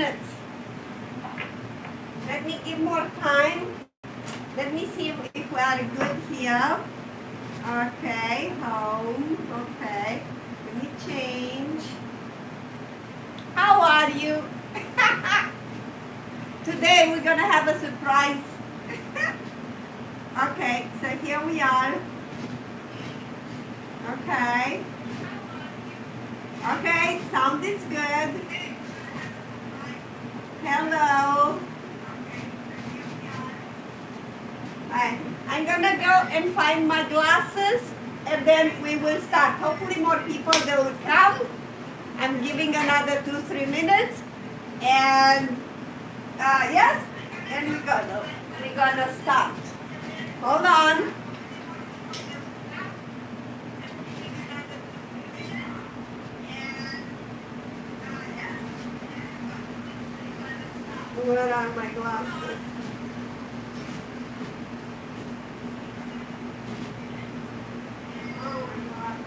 minutes. Let me give more time. Let me see if we are good here. Okay, home. Okay. Let me change. How are you? Today we're gonna have a surprise. Okay, so here we are. Okay. Okay, sound is good. Hello. Alright, I'm gonna go and find my glasses and then we will start. Hopefully more people they will come. I'm giving another 2-3 minutes and yes, and we're gonna start. Hold on. Where are my glasses? Oh my God.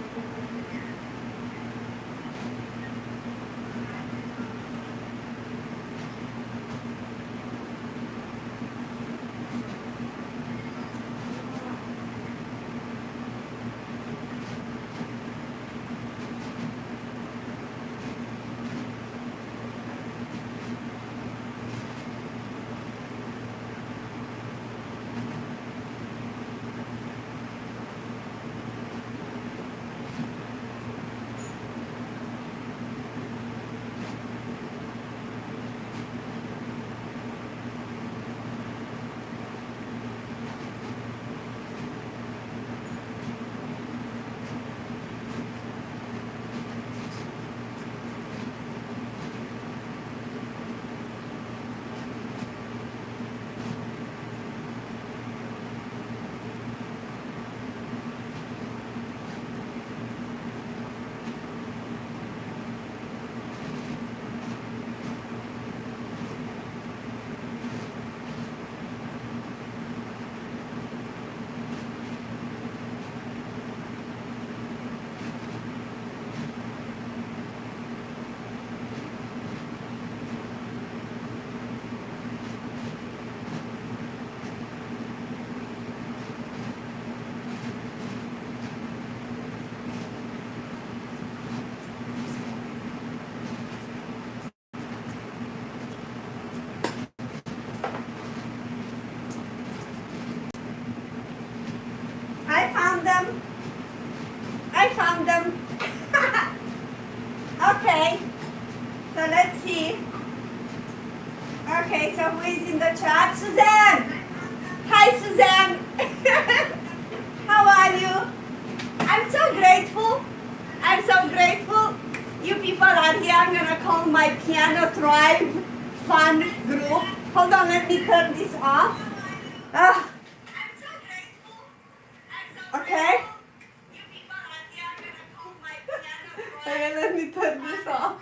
I found them. Okay, so let's see. Okay, so who is in the chat? Suzanne! Hi, Suzanne! How are you? I'm so grateful. I'm so grateful. You people are here. I'm gonna call my piano tribe fun group. Hold on, let me turn this off. Okay. Okay, let me turn this off.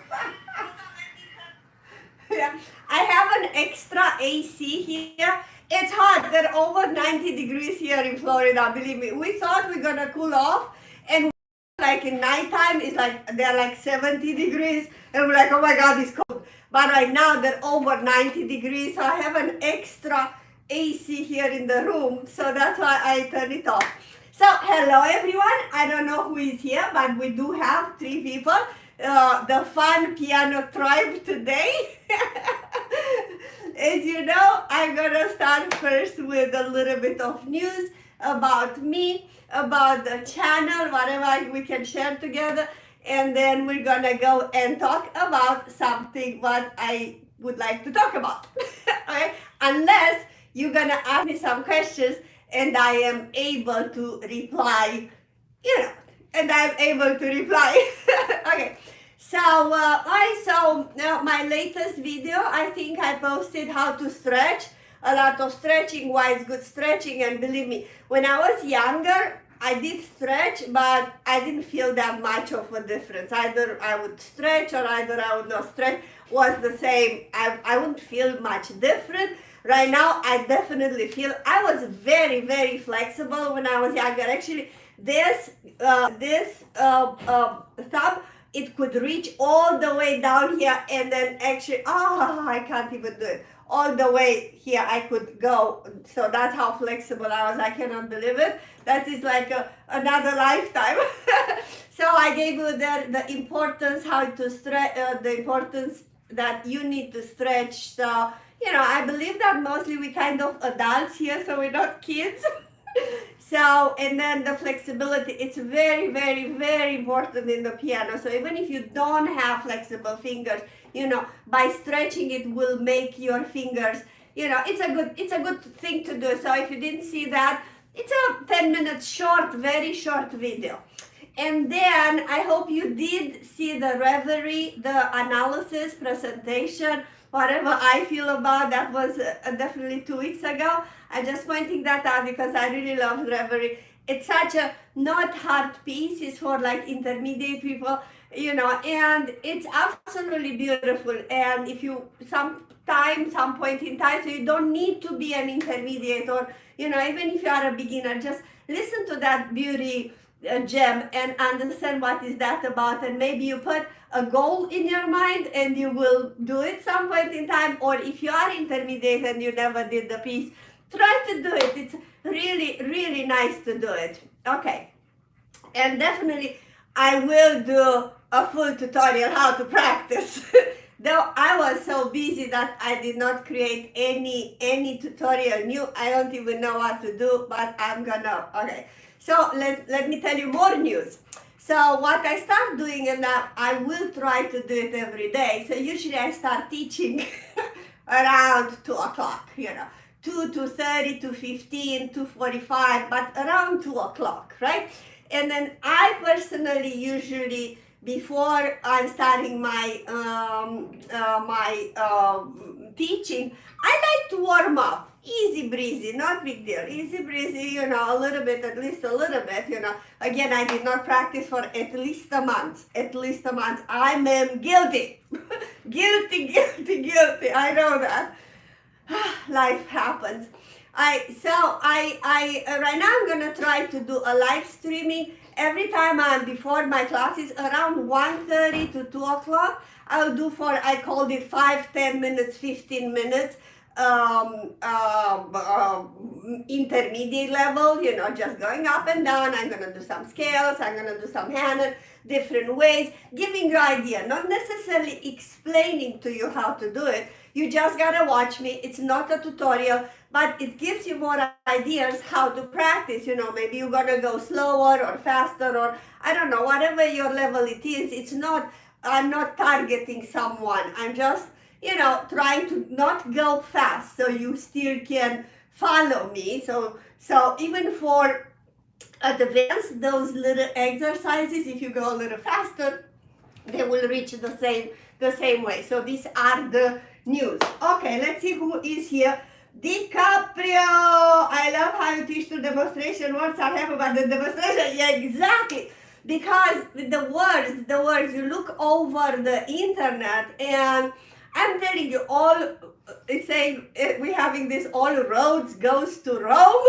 Yeah, I have an extra AC here. It's hot. They're over 90 degrees here in Florida. Believe me. We thought we're gonna cool off, and like in nighttime, it's like they're like 70 degrees, and we're like, oh my God, it's cold. But right now they're over 90 degrees, so I have an extra AC here in the room, so that's why I turn it off. So hello everyone. I don't know who is here, but we do have 3 people. The fun piano tribe today. As you know, I'm gonna start first with a little bit of news about me, about the channel, whatever we can share together, and then we're gonna go and talk about something what I would like to talk about. Okay? Unless you're gonna ask me some questions and I am able to reply, and I'm able to reply. Okay. So I saw my latest video. I think I posted how to stretch, a lot of stretching, why it's good stretching, and believe me, when I was younger, I did stretch, but I didn't feel that much of a difference. Either I would stretch or either I would not stretch, was the same. I wouldn't feel much different. Right now, I definitely feel, I was very, very flexible when I was younger. Actually, this thumb it could reach all the way down here, and then actually, I can't even do it. All the way here I could go. So that's how flexible I was. I cannot believe it. That is like another lifetime. So I gave you the importance, how to stretch, the importance that you need to stretch. So, I believe that mostly we kind of adults here, so we're not kids. So, and then the flexibility, it's very, very, very important in the piano. So even if you don't have flexible fingers, by stretching it will make your fingers, it's a good thing to do. So if you didn't see that, it's a 10 minutes short, very short video. And then I hope you did see the reverie, the analysis presentation, whatever I feel about that was definitely 2 weeks ago. I'm just pointing that out because I really love reverie. It's such a not hard piece. It's for like intermediate people, and it's absolutely beautiful. And if you some point in time, so you don't need to be an intermediate, or even if you are a beginner, just listen to that beauty gem and understand what is that about, and maybe you put a goal in your mind and you will do it some point in time. Or if you are intermediate and you never did the piece, try to do it. It's really, really nice to do it. Okay, and definitely I will do a full tutorial how to practice. Though I was so busy that I did not create any tutorial new. I don't even know what to do, but I'm gonna. Okay, so let me tell you more news. So what I start doing, and I will try to do it every day. So usually I start teaching around 2 o'clock, 2:30, 2:15, 2:45, but around 2 o'clock, right? And then I personally usually, before I'm starting my teaching, I like to warm up. Easy breezy, not big deal. Easy breezy, a little bit, at least a little bit, Again, I did not practice for at least a month. At least a month. I am guilty. Guilty. I know that. Life happens. Right now I'm gonna try to do a live streaming every time I'm before my classes around 1:30 to 2 o'clock. I'll do I called it 5, 10 minutes, 15 minutes, intermediate level, just going up and down. I'm gonna do some scales, I'm gonna do some Hanon, different ways, giving you idea, not necessarily explaining to you how to do it. You just gotta watch me. It's not a tutorial, but it gives you more ideas how to practice. Maybe you're gonna go slower or faster, or I don't know, whatever your level it is. I'm not targeting someone. I'm just, trying to not go fast so you still can follow me. So even for advanced, those little exercises, if you go a little faster, they will reach the same way. So these are the news. Okay, let's see who is here. DiCaprio. I love how you teach the demonstration. Words are happy about the demonstration. Yeah, exactly. Because the words, you look over the internet, and I'm telling you, it's saying we're having this all roads goes to Rome.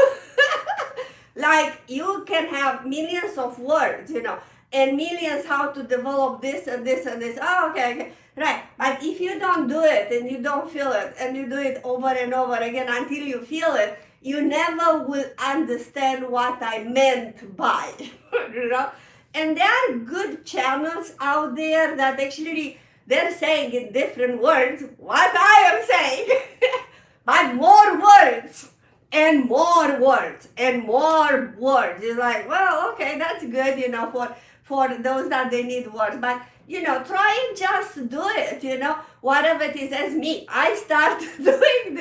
Like you can have millions of words, and millions how to develop this and this and this. Oh, okay. Right, but if you don't do it and you don't feel it and you do it over and over again until you feel it, you never will understand what I meant by, And there are good channels out there that actually they're saying in different words what I am saying, but more words and more words and more words. It's like, well, okay, that's good, for those that they need words, but try and just do it, whatever it is. As me, I start doing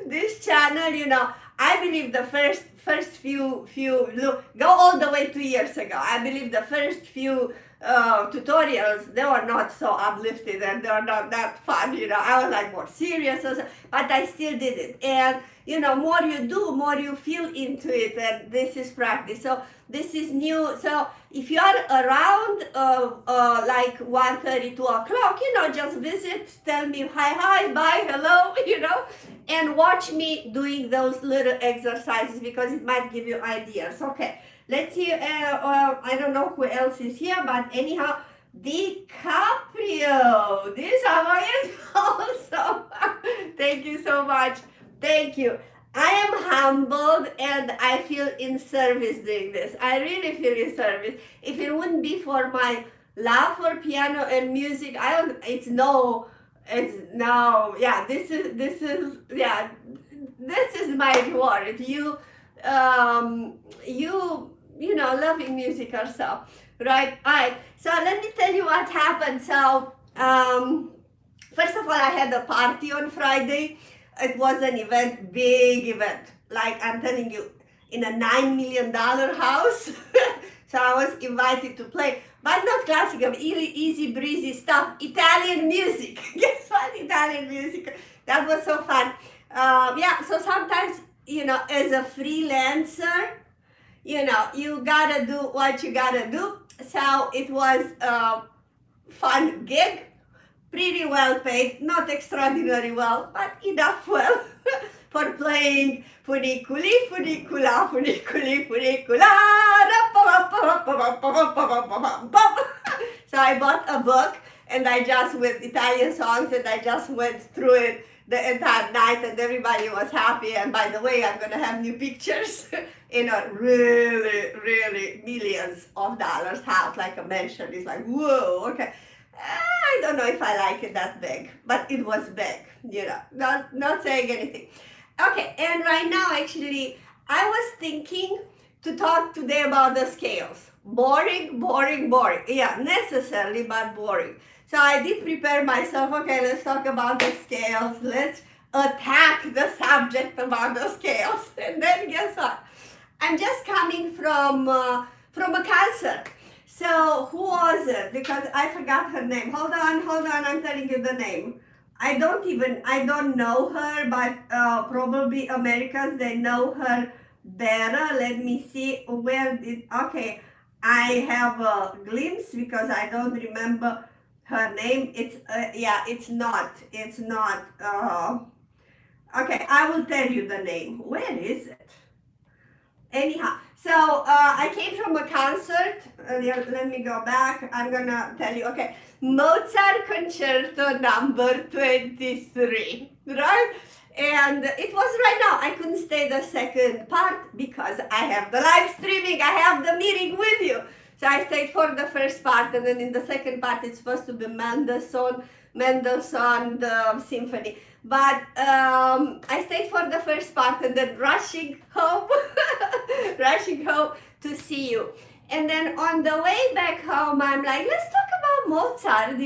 this channel, I believe the first few go all the way 2 years ago. I believe the first few tutorials, they were not so uplifted and they were not that fun, I was like more serious, but I still did it. And more you do, more you feel into it, and this is practice. So this is new. So if you are around like 1:30, 2 o'clock, just visit, tell me hi, bye, hello, and watch me doing those little exercises because it might give you ideas. Okay, Let's see, I don't know who else is here, but anyhow, DiCaprio. This song is awesome. Thank you so much. Thank you. I am humbled and I feel in service doing this. I really feel in service. If it wouldn't be for my love for piano and music, this is my reward. Loving music or so, right? All right. So let me tell you what happened. So, first of all, I had a party on Friday. It was an event, big event. Like I'm telling you, in a $9 million house. So I was invited to play, but not classical, easy breezy stuff, Italian music. Guess what? Italian music. That was so fun. So sometimes, as a freelancer, you gotta do what you gotta do. So it was a fun gig, pretty well paid, not extraordinary well, but enough well for playing funiculi, funicula, funiculi, funicula. So I bought a book and I just with Italian songs and I just went through it the entire night and everybody was happy. And by the way, I'm gonna have new pictures in a really, really millions of dollars house, like a mansion. It's like, whoa, okay. I don't know if I like it that big, but it was big, not saying anything. Okay, and right now, actually, I was thinking to talk today about the scales. Boring, boring, boring. Yeah, necessarily, but boring. So I did prepare myself. Okay, let's talk about the scales. Let's attack the subject about the scales. And then guess what? I'm just coming from a concert. So who was it? Because I forgot her name. Hold on, I'm telling you the name. I don't know her, but probably Americans, they know her better. Let me see, okay, I have a glimpse because I don't remember her name. It's not, okay, I will tell you the name. Where is it? Anyhow, so I came from a concert. Let me go back. I'm gonna tell you. Okay, Mozart Concerto number 23, right? And it was right now. I couldn't stay the second part because I have the live streaming. I have the meeting with you. So I stayed for the first part, and then in the second part, it's supposed to be Mendelssohn, the symphony. But I stayed for the first part and then rushing home to see you. And then on the way back home, I'm like, let's talk about Mozart,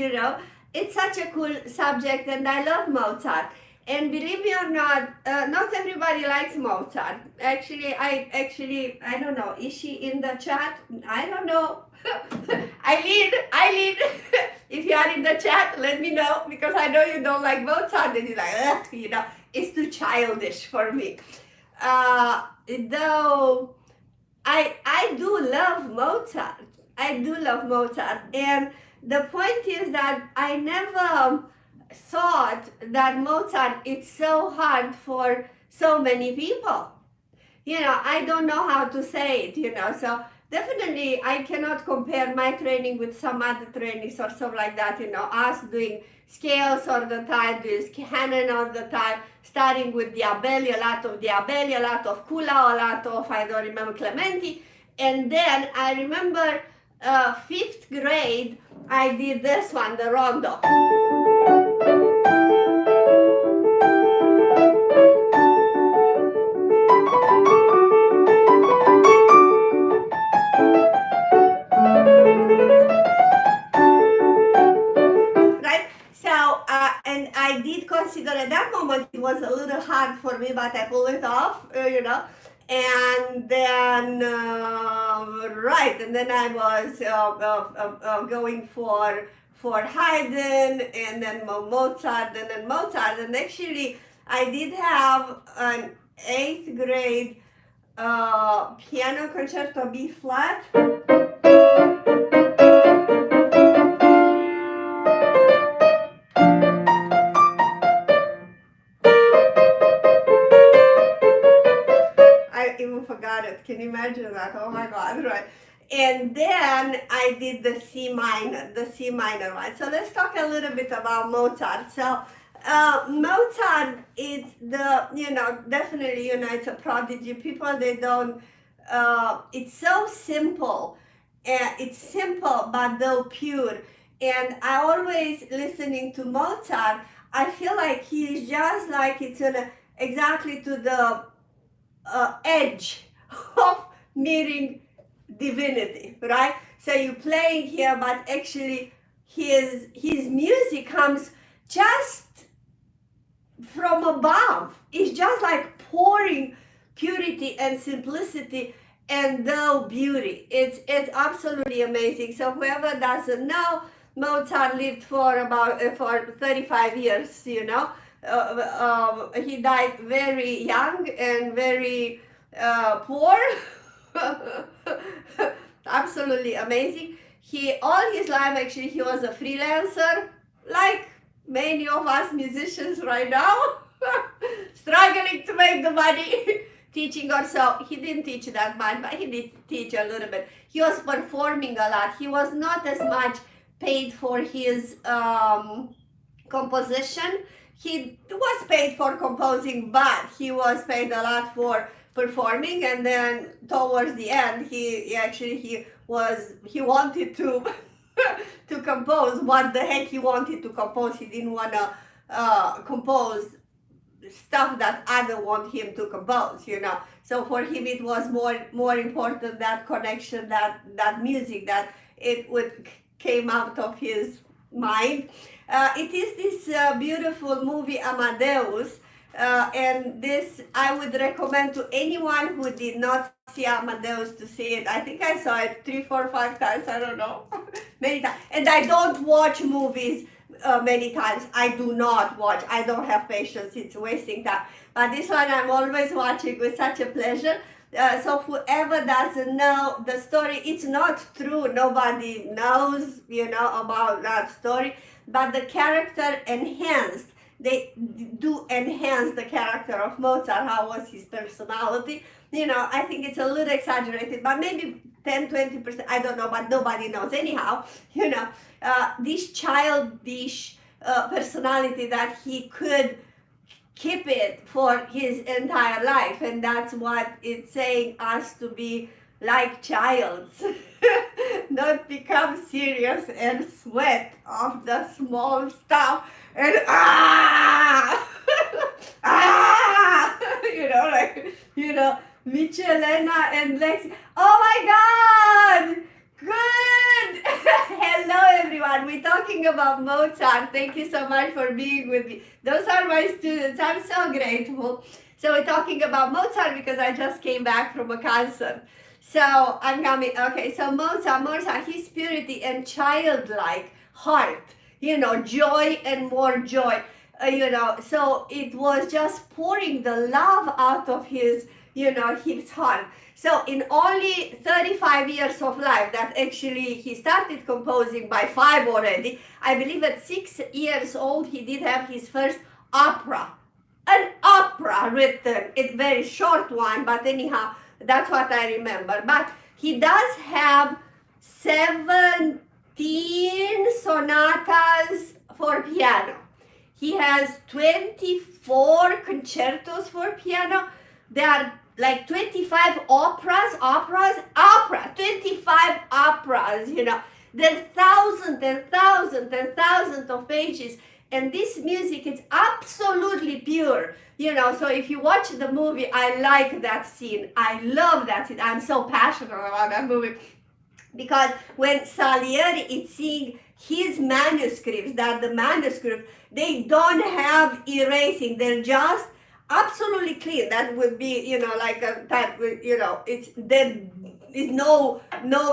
It's such a cool subject and I love Mozart. And believe me or not, not everybody likes Mozart. Actually, I don't know. Is she in the chat? I don't know. Eileen, if you are in the chat, let me know because I know you don't like Mozart. And you're like, it's too childish for me. Though I do love Mozart. And the point is that I never thought that Mozart is so hard for so many people. I don't know how to say it, so definitely I cannot compare my training with some other trainings or something like that, us doing scales all the time, doing Canon all the time, starting with Diabelli, a lot of Kula, a lot of, I don't remember, CLementi. And then I remember 5th grade, I did this one, the rondo. And I did consider at that moment it was a little hard for me, but I pulled it off, And then, and then I was going for Haydn, and then Mozart, and actually I did have an 8th grade piano concerto B flat. I even forgot it. it. Can you imagine that? Oh my God, right? And then I did the C minor one. So let's talk a little bit about Mozart. So Mozart is definitely, it's a prodigy. People, they don't, it's so simple. It's simple, but though pure. And I always, listening to Mozart, I feel like he is just like it's exactly to the edge of meeting divinity, right? So you're playing here, but actually his music comes just from above. It's just like pouring purity and simplicity and though beauty. It's absolutely amazing. So whoever doesn't know, Mozart lived for about for 35 years. He died very young and very poor. Absolutely amazing. He all his life actually he was a freelancer, like many of us musicians right now, struggling to make the money. Teaching also, he didn't teach that much, but he did teach a little bit. He was performing a lot. He was not as much paid for his composition. He was paid for composing, but he was paid a lot for performing. And then towards the end, he wanted to to compose. What the heck he wanted to compose? He didn't want to compose stuff that other want him to compose, So for him it was more important that connection, that music, that it would came out of his mind. It is this beautiful movie Amadeus, and this I would recommend to anyone who did not see Amadeus to see it. I think I saw it 3, 4, 5 times, I don't know, many times. And I don't watch movies many times. I do not watch. I don't have patience. It's wasting time. But this one I'm always watching with such a pleasure. So whoever doesn't know the story, it's not true. Nobody knows, about that story. But the character enhanced. They do enhance the character of Mozart. How was his personality? I think it's a little exaggerated, but maybe 10-20%, I don't know, but nobody knows anyhow. This childish personality that he could keep it for his entire life, and that's what it's saying us to be like childs. Not become serious and sweat of the small stuff and Michelena and Lexi. Oh my God! Good! Hello everyone, we're talking about Mozart. Thank you so much for being with me. Those are my students, I'm so grateful. So we're talking about Mozart because I just came back from a concert. So I'm coming, okay, so Mozart, his purity and childlike heart, joy and more joy, so it was just pouring the love out of his, his heart. So in only 35 years of life, that actually he started composing by 5 already. I believe at 6 years old, he did have his first opera. An opera written, a very short one, but anyhow, that's what I remember. But he does have 17 sonatas for piano. He has 24 concertos for piano. There are like 25 operas, 25 operas, There are thousands and thousands and thousands of pages. And this music is absolutely pure, So if you watch the movie, I like that scene. I love that scene. I'm so passionate about that movie. Because when Salieri is seeing his manuscripts, they don't have erasing. They're just absolutely clean. That would be, like a type, there is no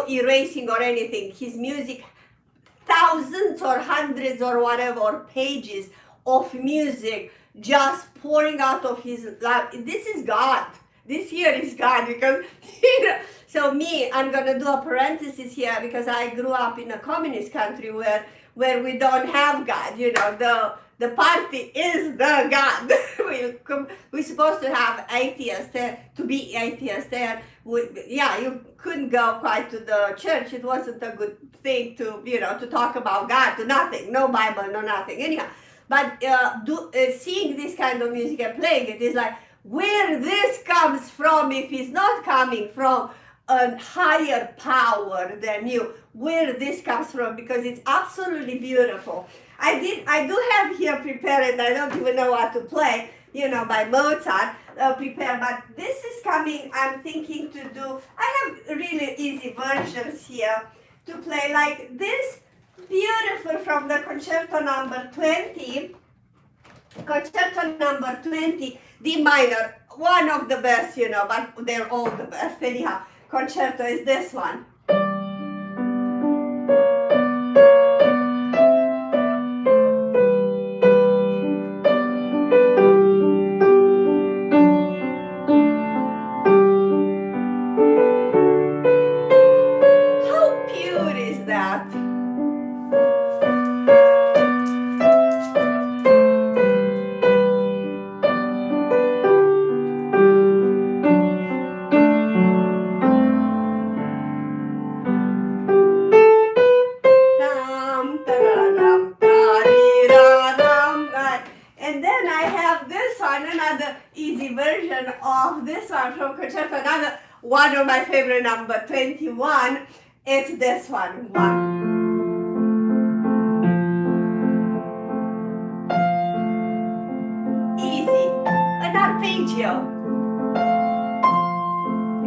erasing or anything. His music, thousands or hundreds or whatever pages of music just pouring out of his life. This is God. this here is God, because, so me, I'm going to do a parenthesis here, because I grew up in a communist country where we don't have God, the party is the God. We're supposed to have atheists there, to be atheists there. You couldn't go quite to the church. It wasn't a good thing to, to talk about God, to nothing, no Bible, no nothing. Anyhow, but seeing this kind of music and playing it is like, where this comes from, if it's not coming from a higher power than you, where this comes from, because it's absolutely beautiful. I do have here prepared, I don't even know what to play, by Mozart prepared, but this is coming, I'm thinking to do, I have really easy versions here to play, like this, beautiful, from the Concerto number 20, D minor, one of the best, but they're all the best. Anyhow, concerto is this one. How pure is that? And then I have this one, another easy version of this one from Concerto, another one of my favorite, number 21. It's this one. Easy, an arpeggio.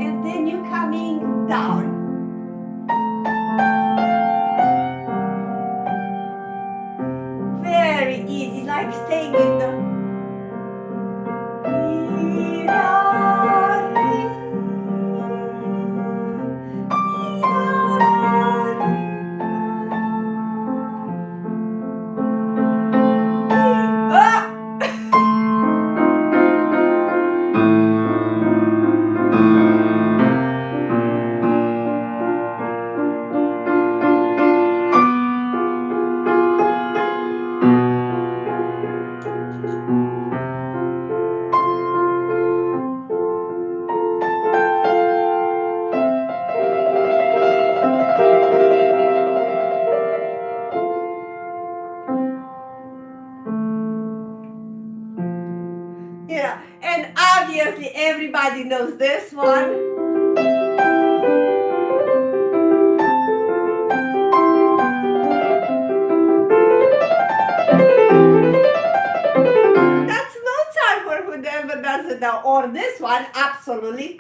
And then you're coming down. Very easy, like staying in the and obviously everybody knows this one. That's Mozart, for whoever doesn't know, or this one, absolutely.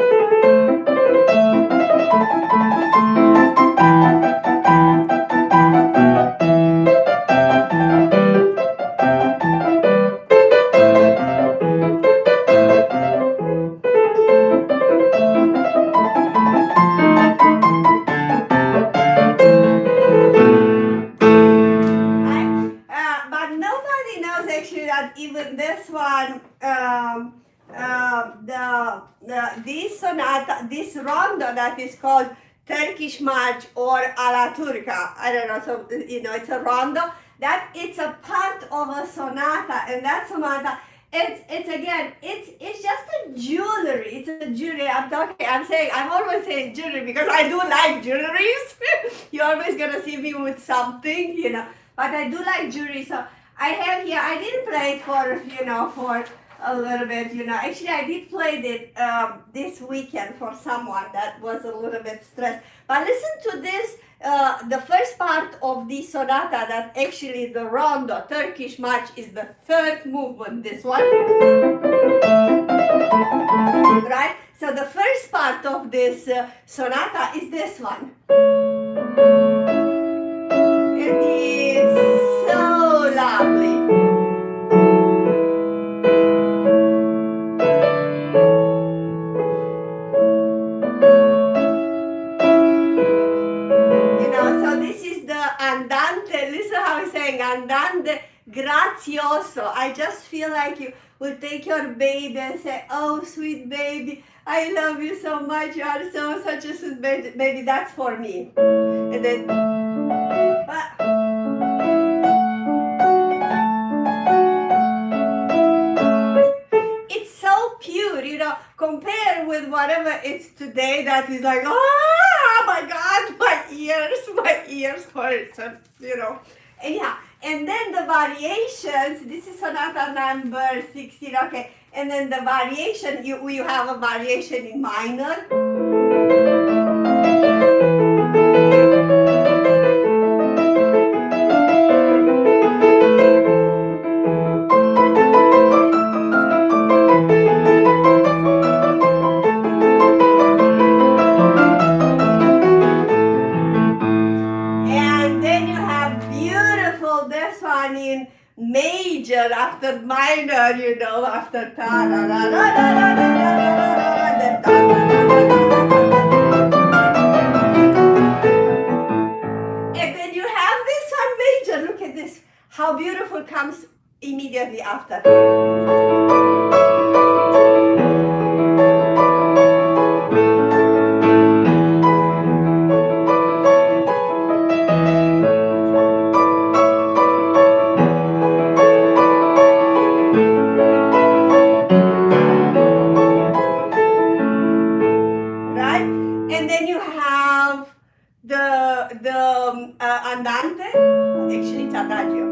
Even this one, this sonata, this rondo that is called Turkish March or alla Turca, I don't know, so it's a rondo, that it's a part of a sonata, and that sonata, it's just a jewelry. It's a jewelry. I'm always saying jewelry because I do like jewelries. You're always gonna see me with something, but I do like jewelry. So I have here, I didn't play it for a little bit, Actually, I did play it this weekend for someone that was a little bit stressed. But listen to this, the first part of the sonata, that actually the rondo, Turkish March, is the third movement, this one. Right? So the first part of this sonata is this one. And it's so lovely. So this is the andante. Listen how he's saying andante grazioso. I just feel like you will take your baby and say, oh, sweet baby, I love you so much. You are such a sweet baby. That's for me. And then, it's so pure, compared with whatever it's today that is like, oh my God, my ears hurt, And yeah, and then the variations, this is sonata number 16, okay. And then the variation, you have a variation in minor. In major after minor, after ta da da da da da da and then you have this one major. Look at this, how beautiful comes immediately after. Andante, actually it's adagio.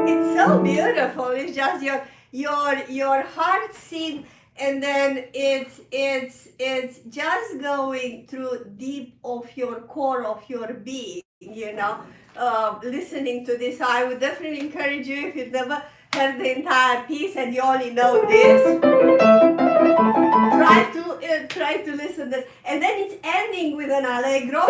It's so beautiful. It's just your heart scene. And then it's just going through deep of your core of your being, listening to this. So I would definitely encourage you, if you've never heard the entire piece and you only know this, try to listen to this. And then it's ending with an allegro.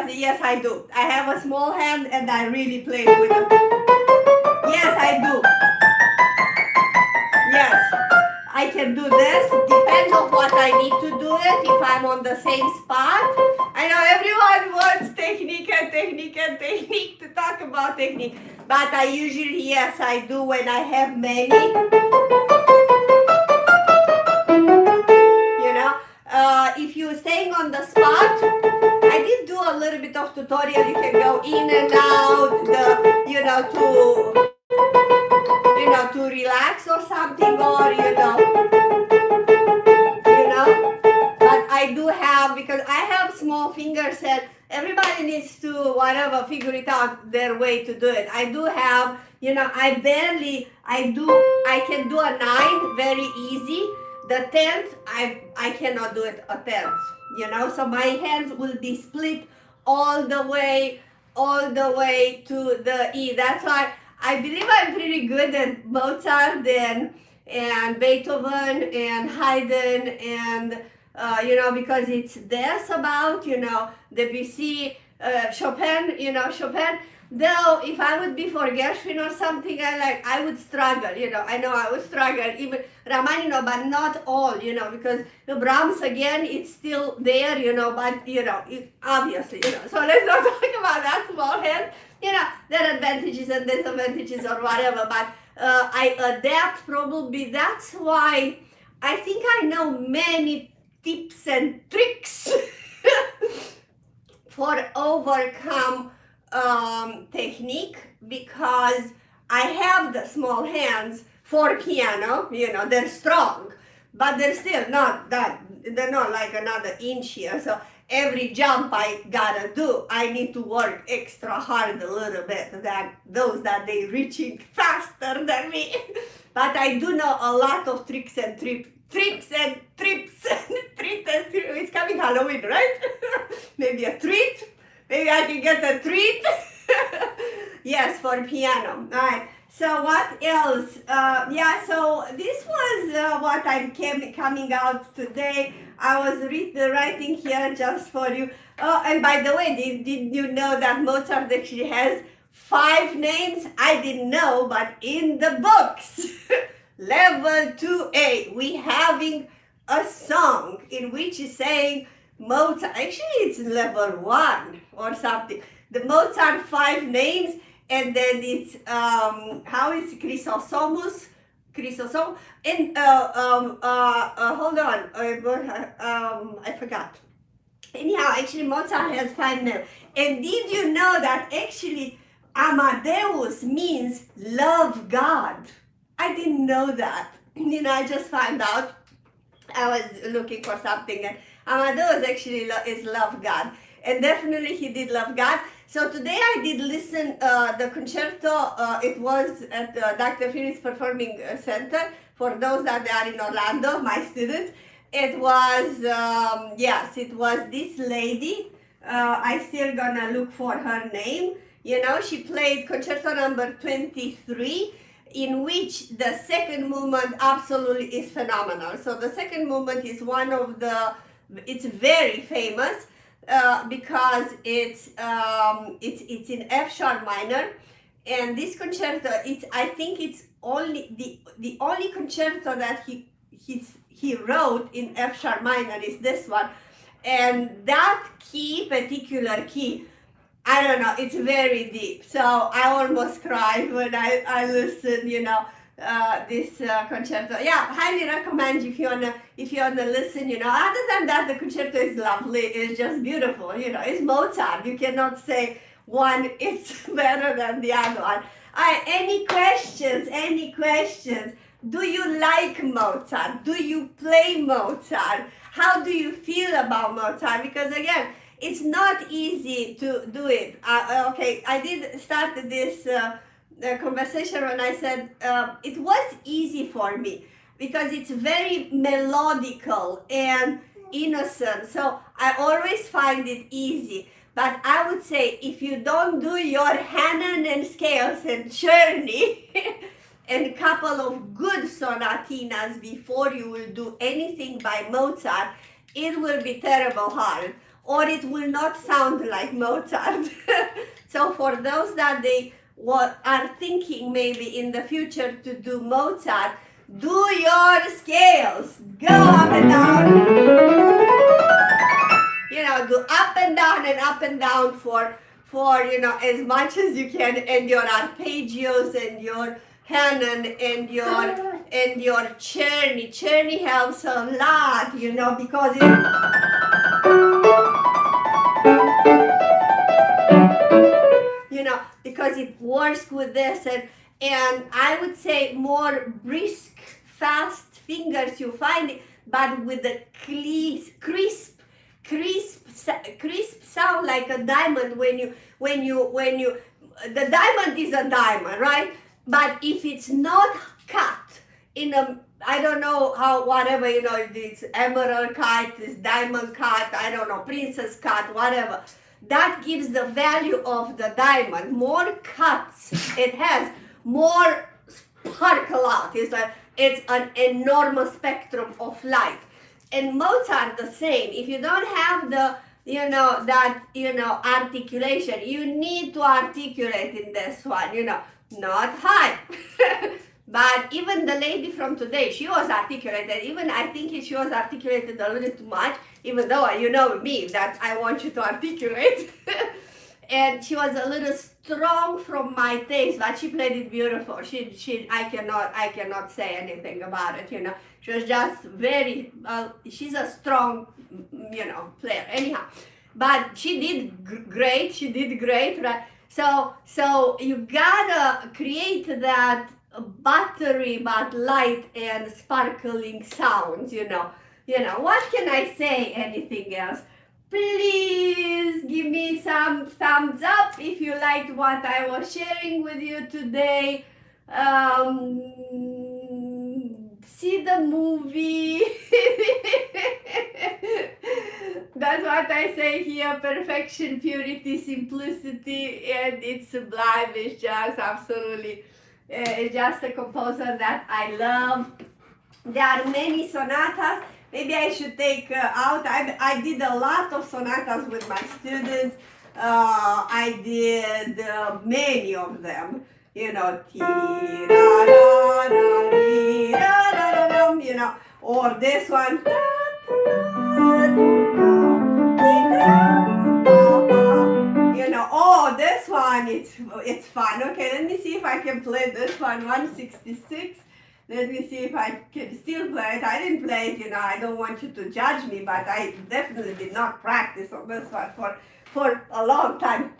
Yes, I do. I have a small hand and I really play with it. Yes, I do. Yes, I can do this. Depends on what I need to do it. If I'm on the same spot. I know everyone wants technique to talk about technique. But I usually, yes, I do when I have many. If you're staying on the spot, I did do a little bit of tutorial. You can go in and out, to relax or something, or But I do have, because I have small fingers and everybody needs to figure it out their way to do it. I do have, I can do a 9 very easy. The 10th, I cannot do it a 10th, so my hands will be split all the way to the E. That's why I believe I'm pretty good at Mozart and Beethoven and Haydn and, because it's this about, Debussy, Chopin, Chopin. Though, if I would be for Gershwin or something, I would struggle, I know I would struggle, even Rachmaninoff, but not all, because Brahms, again, it's still there, but, obviously, So let's not talk about that small hand. There are advantages and disadvantages or whatever, but I adapt probably. That's why I think I know many tips and tricks for overcome technique, because I have the small hands for piano. They're strong, but they're still not that, they're not like another inch here. So every jump I gotta do, I need to work extra hard a little bit than those that they reaching faster than me. But I do know a lot of tricks and trips. It's coming Halloween, right? Maybe a treat. Maybe I can get a treat. Yes, for piano. All right. So what else? So this was what I'm coming out today. I was writing here just for you. Oh, and by the way, did you know that Mozart actually has 5 names? I didn't know, but in the books, level 2A, we having a song in which is saying Mozart. Actually, it's level 1 or something. The Mozart 5 names, and then it's how is Chrysostomus, and hold on, I forgot. Anyhow, actually Mozart has 5 names. And did you know that actually Amadeus means love God? I didn't know that. I just found out. I was looking for something, and Amadeus actually is love God. And definitely he did love God. So today I did listen the concerto. It was at Dr. Phillips Performing Center. For those that are in Orlando, my students. It was, it was this lady. I still gonna look for her name. She played concerto number 23, in which the second movement absolutely is phenomenal. So the second movement is one of the, it's very famous. Because it's in F sharp minor, and this concerto, I think it's only the only concerto that he wrote in F sharp minor is this one, and that particular key, I don't know, it's very deep. So I almost cried when I listened, this concerto. Yeah, highly recommend if you wanna listen. Other than that, the concerto is lovely. It's just beautiful. It's Mozart. You cannot say one is better than the other one. Any questions? Do you like Mozart? Do you play Mozart? How do you feel about Mozart? Because again, it's not easy to do it. I did start this conversation when I said it was easy for me because it's very melodical and innocent. So I always find it easy. But I would say if you don't do your Hanon and scales and Czerny and a couple of good sonatinas before you will do anything by Mozart, it will be terrible hard, or it will not sound like Mozart. So for those that are thinking maybe in the future to do Mozart, do your scales. Go up and down. Do up and down for as much as you can, and your arpeggios and your Hanon and your Czerny. Czerny helps a lot, because because it works with this, and I would say more brisk, fast fingers you find it, but with the crisp sound like a diamond when you the diamond is a diamond, right? But if it's not cut in a, I don't know how, whatever, it's emerald cut, this diamond cut, I don't know, princess cut, whatever, that gives the value of the diamond. More cuts it has, more sparkle out. It's an enormous spectrum of light. And Mozart the same. If you don't have the articulation, you need to articulate in this one, not high. But even the lady from today, she was articulated. Even I think she was articulated a little too much, even though me that I want you to articulate. and she was a little strong from my taste, but she played it beautiful. I cannot say anything about it, you know. She was just very, she's a strong, you know, player. Anyhow, but she did great. She did great, right? So you gotta create that buttery but light and sparkling sounds, you know. You know, what can I say? Anything else? Please give me some thumbs up if you liked what I was sharing with you today. See the movie. That's what I say here. Perfection, purity, simplicity, and it's sublime. It's just absolutely, it's just a composer that I love. There are many sonatas. Maybe I should take out, I did a lot of sonatas with my students. I did many of them, you know, you know, or this one, you know, oh, this one, it's fun. Okay, let me see if I can play this one, 166. Let me see if I can still play it. I didn't play it, you know, I don't want you to judge me, but I definitely did not practice on this one for a long time.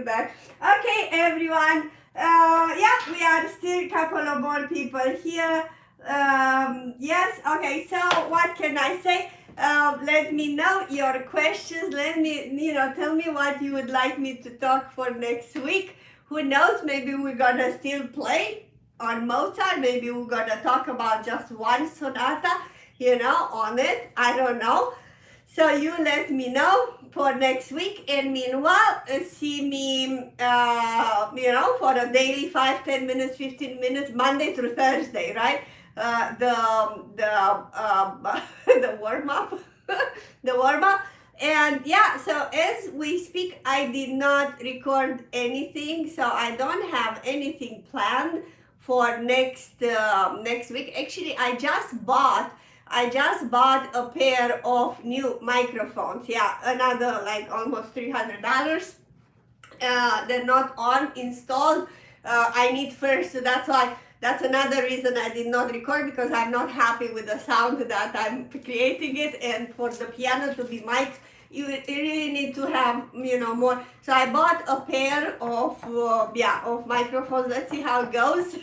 Okay, everyone. Yeah, we are still a couple of more people here. Yes, okay, so what can I say? Let me know your questions. Let me, you know, tell me what you would like me to talk for next week. Who knows, maybe we're gonna still play on Mozart. Maybe we're gonna talk about just one sonata, you know, on it. I don't know. So you let me know for next week, and meanwhile, see me, you know, for a daily 5, 10 minutes, 15 minutes, Monday through Thursday, right? The warm up, the warm up, and yeah. So as we speak, I did not record anything, so I don't have anything planned for next week. Actually, I just bought a pair of new microphones. Yeah, another like almost $300. They're not on installed. I need first, so that's another reason I did not record, because I'm not happy with the sound that I'm creating it. And for the piano to be mic'd, you really need to have, you know, more. So I bought a pair of of microphones. Let's see how it goes.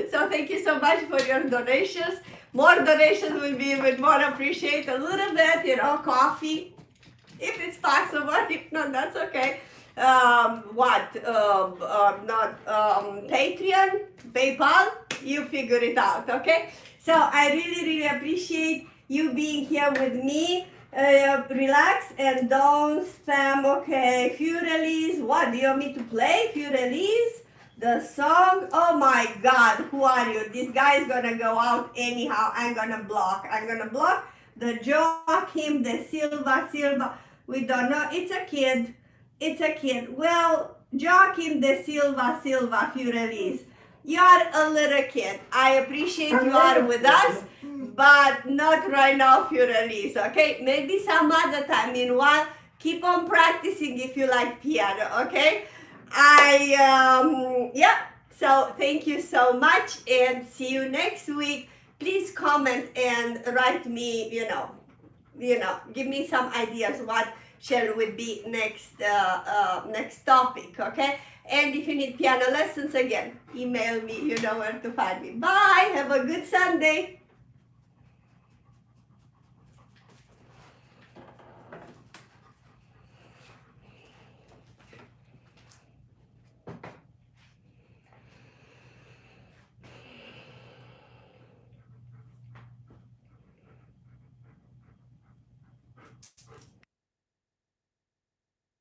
So thank you so much for your donations. More donations will be even more appreciated. A little bit, you know, coffee, if it's possible. If not, that's okay. Patreon, PayPal, you figure it out, okay? So I really, really appreciate you being here with me. Relax and don't spam. Okay, few release. What do you want me to play? Few release. The song, oh my God, who are you? This guy is gonna go out anyhow. I'm gonna block the Joachim de Silva. We don't know, it's a kid. Well, Joachim de Silva, few release. You are a little kid. I appreciate you are with us, but not right now, few release, okay? Maybe some other time. Meanwhile, keep on practicing if you like piano, okay? So thank you so much, and see you next week. please comment and write me, give me some ideas what shall we be next topic, okay? And if you need piano lessons, again, email me, you know where to find me. Bye, have a good Sunday.